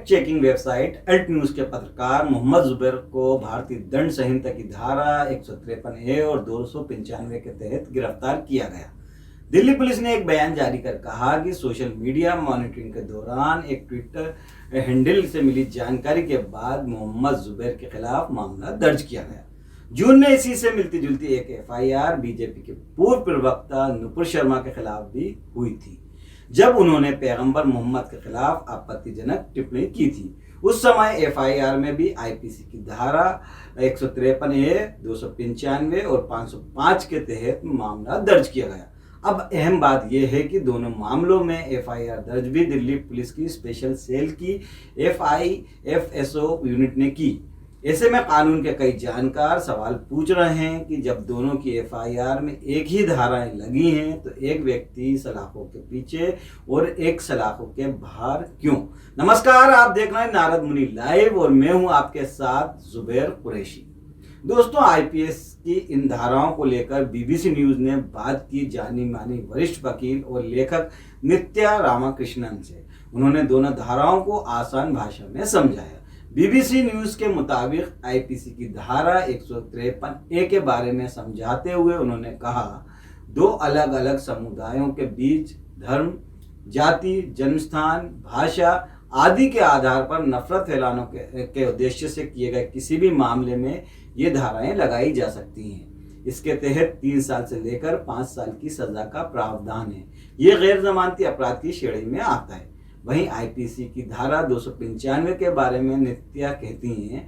Fact checking website Alt News के पत्रकार मोहम्मद जुबैर को भारतीय दंड संहिता की धारा 153A और 295 के तहत गिरफ्तार किया गया। दिल्ली पुलिस ने एक बयान जारी कर कहा कि सोशल मीडिया मॉनिटरिंग के दौरान एक ट्विटर हैंडल से मिली जानकारी के बाद मोहम्मद जुबैर के खिलाफ मामला दर्ज किया गया। जून में इसी से मिलती जुलती एक FIR बीजेपी के पूर्व प्रवक्ता नुपुर शर्मा के खिलाफ भी हुई थी, जब उन्होंने पैगंबर मोहम्मद के खिलाफ आपत्तिजनक टिप्पणी की थी। उस समय FIR में भी IPC की धारा 153A, 295 और 505 के तहत मामला दर्ज किया गया। अब अहम बात यह है कि दोनों मामलों में FIR दर्ज भी दिल्ली पुलिस की स्पेशल सेल की FIFSO यूनिट ने की। ऐसे में कानून के कई जानकार सवाल पूछ रहे हैं कि जब दोनों की FIR में एक ही धाराएं लगी हैं तो एक व्यक्ति सलाखों के पीछे और एक सलाखों के बाहर क्यों? नमस्कार, आप देख रहे हैं नारद मुनि लाइव और मैं हूं आपके साथ जुबैर कुरैशी। दोस्तों, IPS की इन धाराओं को लेकर BBC न्यूज ने बात की जानी मानी वरिष्ठ वकील और लेखक नित्या रामाकृष्णन से। उन्होंने दोनों धाराओं को आसान भाषा में समझाया। BBC न्यूज के मुताबिक IPC की धारा 153A के बारे में समझाते हुए उन्होंने कहा, दो अलग अलग समुदायों के बीच धर्म, जाति, जन्मस्थान, भाषा आदि के आधार पर नफरत फैलाने के उद्देश्य से किए गए किसी भी मामले में ये धाराएं लगाई जा सकती हैं। इसके तहत 3 साल से लेकर 5 साल की सजा का प्रावधान है। ये गैर जमानती अपराध की श्रेणी में आता है। वहीं IPC की धारा 295 के बारे में नित्या कहती हैं,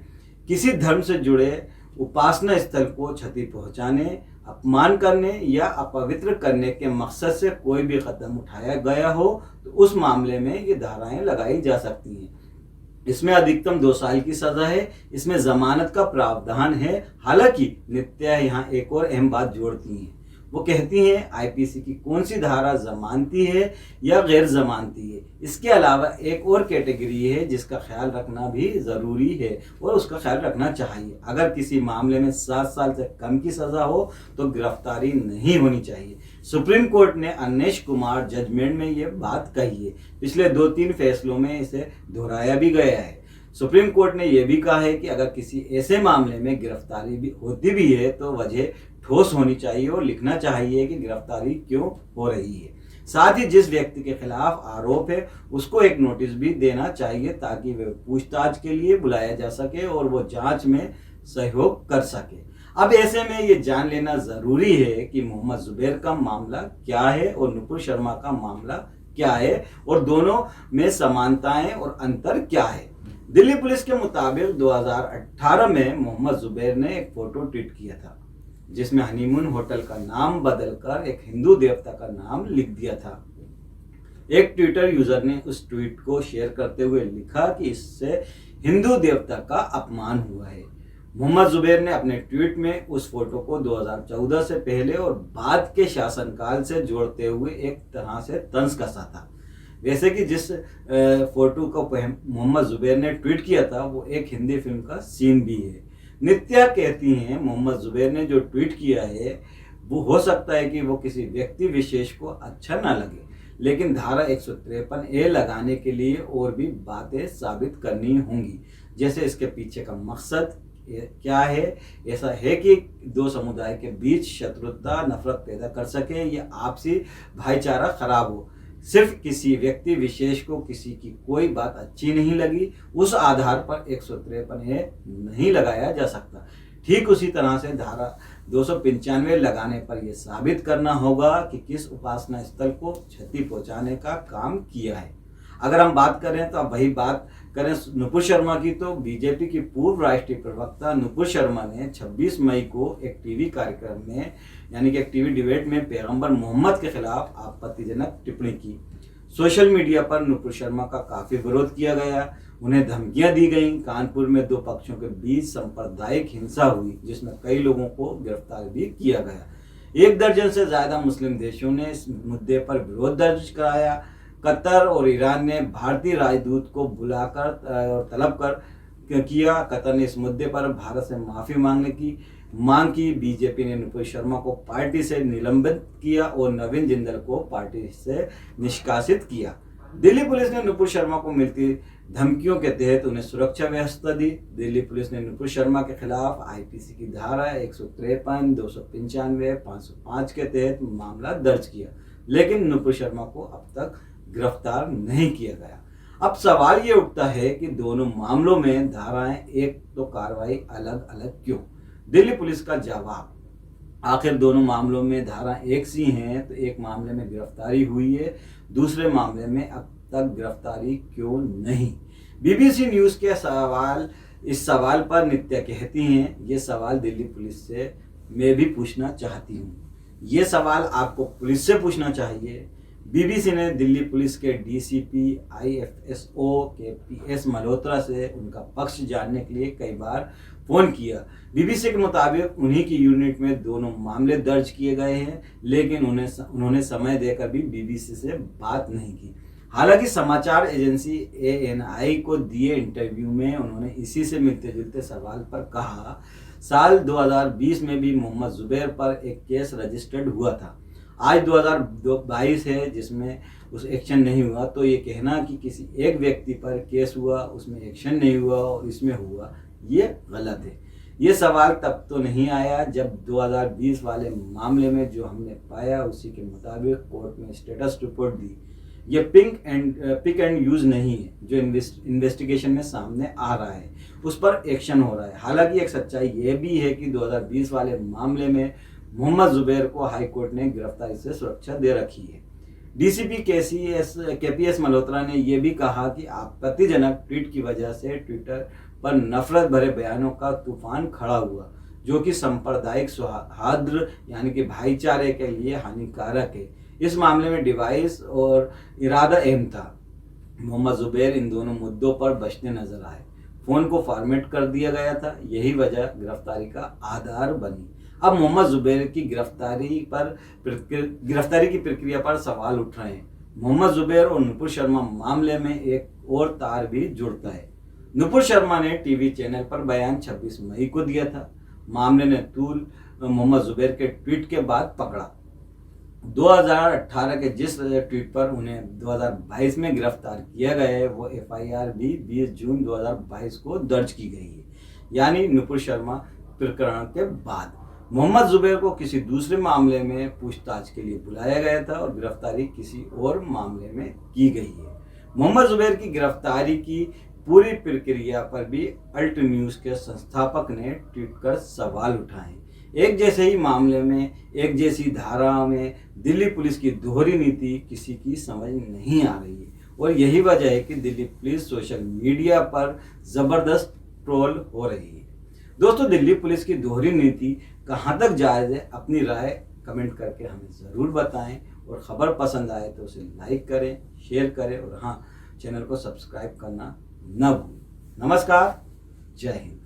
किसी धर्म से जुड़े उपासना स्थल को क्षति पहुंचाने, अपमान करने या अपवित्र करने के मकसद से कोई भी कदम उठाया गया हो तो उस मामले में ये धाराएं लगाई जा सकती हैं। इसमें अधिकतम 2 साल की सजा है। इसमें जमानत का प्रावधान है। हालांकि नित्या यहाँ एक और अहम बात जोड़ती हैं। वो कहती हैं IPC की कौन सी धारा जमानती है या गैर जमानती है। इसके अलावा एक और कैटेगरी है जिसका ख्याल रखना भी ज़रूरी है और उसका ख्याल रखना चाहिए। अगर किसी मामले में 7 साल से कम की सज़ा हो तो गिरफ्तारी नहीं होनी चाहिए। सुप्रीम कोर्ट ने अनिश कुमार जजमेंट में ये बात कही है। पिछले 2-3 फैसलों में इसे दोहराया भी गया है। सुप्रीम कोर्ट ने यह भी कहा है कि अगर किसी ऐसे मामले में गिरफ्तारी भी होती भी है तो वजह ठोस होनी चाहिए और लिखना चाहिए कि गिरफ्तारी क्यों हो रही है। साथ ही जिस व्यक्ति के खिलाफ आरोप है उसको एक नोटिस भी देना चाहिए ताकि वह पूछताछ के लिए बुलाया जा सके और वो जांच में सहयोग कर सके। अब ऐसे में ये जान लेना जरूरी है कि मोहम्मद जुबैर का मामला क्या है और नुपुर शर्मा का मामला क्या है और दोनों में समानताएं और अंतर क्या है। दिल्ली पुलिस के मुताबिक 2018 में मोहम्मद जुबैर ने एक फोटो ट्वीट किया था जिसमें हनीमून होटल का नाम बदलकर एक हिंदू देवता का नाम लिख दिया था। एक ट्विटर यूजर ने उस ट्वीट को शेयर करते हुए लिखा कि इससे हिंदू देवता का अपमान हुआ है। मोहम्मद जुबैर ने अपने ट्वीट में उस फोटो को 2014 से पहले और बाद के शासनकाल से जोड़ते हुए एक तरह से तंज कसा था। वैसे कि जिस फोटो को मोहम्मद जुबैर ने ट्वीट किया था वो एक हिंदी फिल्म का सीन भी है। नित्या कहती हैं मोहम्मद जुबैर ने जो ट्वीट किया है वो हो सकता है कि वो किसी व्यक्ति विशेष को अच्छा ना लगे, लेकिन धारा 153A लगाने के लिए और भी बातें साबित करनी होंगी। जैसे इसके पीछे का मकसद क्या है। ऐसा है कि दो समुदाय के बीच शत्रुता, नफरत पैदा कर सके या आपसी भाईचारा खराब हो। सिर्फ किसी व्यक्ति विशेष को किसी की कोई बात अच्छी नहीं लगी उस आधार पर 153A नहीं लगाया जा सकता। ठीक उसी तरह से धारा 295 लगाने पर यह साबित करना होगा कि किस उपासना स्थल को क्षति पहुंचाने का काम किया है। अगर हम बात करें तो अब वही बात करें नुपुर शर्मा की, तो बीजेपी की पूर्व राष्ट्रीय प्रवक्ता नुपुर शर्मा ने 26 मई को एक टीवी कार्यक्रम में यानी कि एक टीवी डिबेट में पैगंबर मोहम्मद के खिलाफ आपत्तिजनक टिप्पणी की। सोशल मीडिया पर नुपुर शर्मा का काफी विरोध किया गया, उन्हें धमकियां दी गईं। कानपुर में 2 पक्षों के बीच सांप्रदायिक हिंसा हुई जिसमें कई लोगों को गिरफ्तार भी किया गया। 1 दर्जन से ज्यादा मुस्लिम देशों ने इस मुद्दे पर विरोध दर्ज कराया। कतर और ईरान ने भारतीय राजदूत को बुलाकर और तलब कर किया। कतर ने इस मुद्दे पर भारत से माफी मांगने की मांग की। बीजेपी ने नुपुर शर्मा को पार्टी से निलंबित किया और नवीन जिंदल को पार्टी से निष्कासित किया। दिल्ली पुलिस ने नुपुर शर्मा को मिलती धमकियों के तहत उन्हें सुरक्षा व्यवस्था दी। दिल्ली पुलिस ने नुपुर शर्मा के खिलाफ आईपीसी की धारा 153, 295, 505 के तहत मामला दर्ज किया, लेकिन नुपुर शर्मा को अब तक गिरफ्तार नहीं किया गया। अब सवाल ये उठता है कि दोनों मामलों में धाराएं एक तो कार्रवाई अलग अलग क्यों? दिल्ली पुलिस का जवाब, आखिर दोनों मामलों में धारा एक सी हैं, तो एक मामले में गिरफ्तारी हुई है, दूसरे मामले में अब तक गिरफ्तारी क्यों नहीं? बीबीसी न्यूज़ के इस सवाल पर नित्या कहती हैं, ये सवाल दिल्ली पुलिस से मैं भी पूछना चाहती हूँ। ये सवाल आपको पुलिस से पूछना चाहिए। बीबीसी ने दिल्ली पुलिस के डीसीपी आईएफएसओ केपीएस मल्होत्रा से उनका पक्ष जानने के लिए कई बार फोन किया। बीबीसी के मुताबिक उन्हीं की यूनिट में दोनों मामले दर्ज किए गए हैं, लेकिन उन्होंने समय देकर भी बीबीसी से बात नहीं की। हालांकि समाचार एजेंसी एएनआई को दिए इंटरव्यू में उन्होंने इसी से मिलते जुलते सवाल पर कहा, साल 2020 में भी मोहम्मद जुबैर पर एक केस रजिस्टर्ड हुआ था। आज 2022 है जिसमें उस एक्शन नहीं हुआ, तो ये कहना कि किसी एक व्यक्ति पर केस हुआ, उसमें एक्शन नहीं हुआ और इसमें हुआ, ये गलत है। ये सवाल तब तो नहीं आया जब 2020 वाले मामले में जो हमने पाया उसी के मुताबिक कोर्ट में स्टेटस रिपोर्ट दी। ये पिक एंड यूज नहीं है जो इन्वेस्टिगेशन में सामने आ रहा है, उस पर एक्शन हो रहा है। हालांकि एक सच्चाई ये भी है कि 2020 वाले मामले में मोहम्मद जुबैर को हाई कोर्ट ने गिरफ्तारी से सुरक्षा दे रखी है। डीसीपी केपीएस मल्होत्रा ने यह भी कहा कि आपत्तिजनक ट्वीट की वजह से ट्विटर पर नफरत भरे बयानों का तूफान खड़ा हुआ, जो कि सांप्रदायिक सौहार्द यानी कि भाईचारे के लिए हानिकारक है। इस मामले में डिवाइस और इरादा अहम था। मोहम्मद जुबैर इन दोनों मुद्दों पर बचते नजर आए। फोन को फॉर्मेट कर दिया गया था, यही वजह गिरफ्तारी का आधार बनी। अब मोहम्मद जुबैर की गिरफ्तारी की प्रक्रिया पर सवाल उठ रहे हैं। मोहम्मद जुबैर और नुपुर शर्मा मामले में एक और तार भी जुड़ता है। नुपुर शर्मा ने टीवी चैनल पर बयान 26 मई को दिया था। मामले ने तूल मोहम्मद जुबैर के ट्वीट के बाद पकड़ा। 2018 के जिस ट्वीट पर उन्हें 2022 में गिरफ्तार किया गया है, वो एफआईआर भी 20 जून 2022 को दर्ज की गई है, यानी नुपुर शर्मा प्रकरण के बाद। मोहम्मद जुबैर को किसी दूसरे मामले में पूछताछ के लिए बुलाया गया था और गिरफ्तारी किसी और मामले में की गई है। मोहम्मद जुबैर की गिरफ्तारी की पूरी प्रक्रिया पर भी अल्ट न्यूज़ के संस्थापक ने ट्वीट कर सवाल उठाए। एक जैसे ही मामले में एक जैसी धारा में दिल्ली पुलिस की दोहरी नीति किसी की समझ नहीं आ रही है, और यही वजह है कि दिल्ली पुलिस सोशल मीडिया पर जबरदस्त ट्रोल हो रही है। दोस्तों, दिल्ली पुलिस की दोहरी नीति कहाँ तक जायज़ है? अपनी राय कमेंट करके हमें ज़रूर बताएं, और ख़बर पसंद आए तो उसे लाइक करें, शेयर करें, और हाँ, चैनल को सब्सक्राइब करना न भूलें। नमस्कार, जय हिंद।